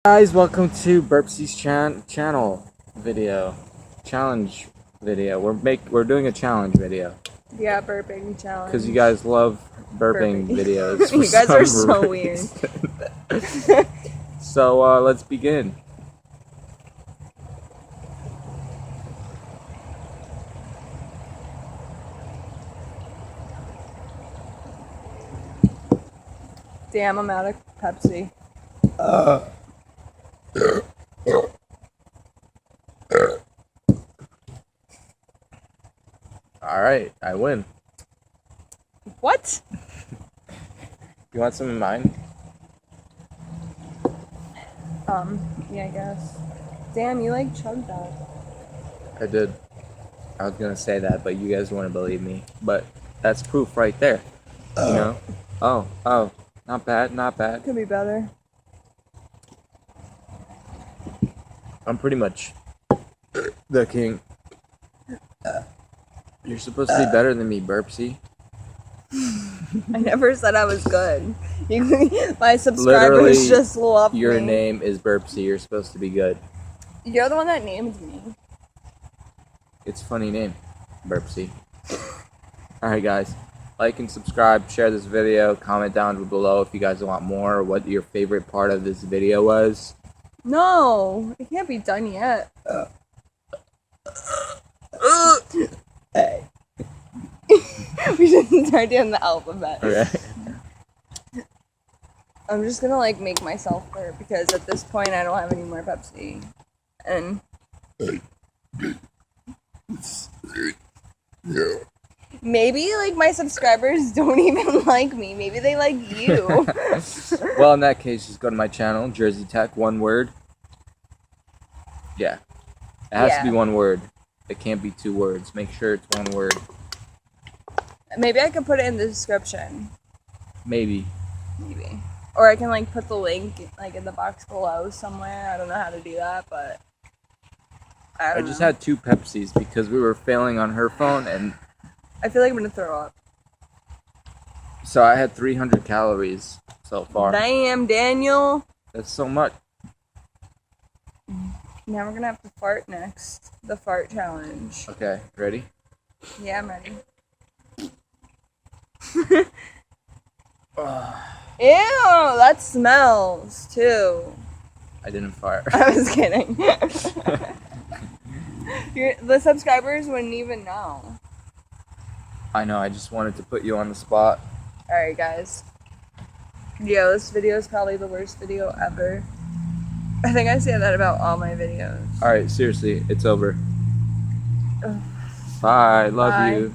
Guys, welcome to Burpsy's challenge video. We're doing a challenge video Yeah, burping challenge. because you guys love burping videos. You guys are so reason. Weird. So let's begin. Damn, I'm out of Pepsi. Alright, I win. What? You want some of mine? Yeah, I guess. Damn, you like chugged that. I did. I was gonna say that, but you guys wouldn't believe me. But that's proof right there. You know? Oh. Not bad, not bad. Could be better. I'm pretty much the king. You're supposed to be better than me, Burpsy. I never said I was good. My subscribers Literally, just love me. Your name is Burpsy. You're supposed to be good. You're the one that named me. It's a funny name, Burpsy. Alright, guys. Like and subscribe, share this video, comment down below if you guys want more, or what your favorite part of this video was. No, it can't be done yet. Hey. We should start doing the alphabet. Okay. I'm just gonna make myself burp because at this point I don't have any more Pepsi. And maybe my subscribers don't even like me. Maybe they like you. Well, in that case, just go to my channel, JerseyTech, one word. Yeah. It has to be one word. It can't be 2 words. Make sure it's 1 word. Maybe I can put it in the description. Maybe. Or I can put the link in the box below somewhere. I don't know how to do that, but I just had 2 Pepsis because we were failing on her phone, and I feel like I'm gonna throw up. so I had 300 calories so far. Damn, Daniel. That's so much. Now we're gonna have to fart next. The fart challenge. Okay, ready? Yeah, I'm ready. Ew, that smells too. I didn't fire. I was kidding. The subscribers wouldn't even know. I know, I just wanted to put you on the spot. Alright, guys. Yeah, this video is probably the worst video ever. I think I say that about all my videos. Alright, seriously, it's over. Bye, love Bye. you.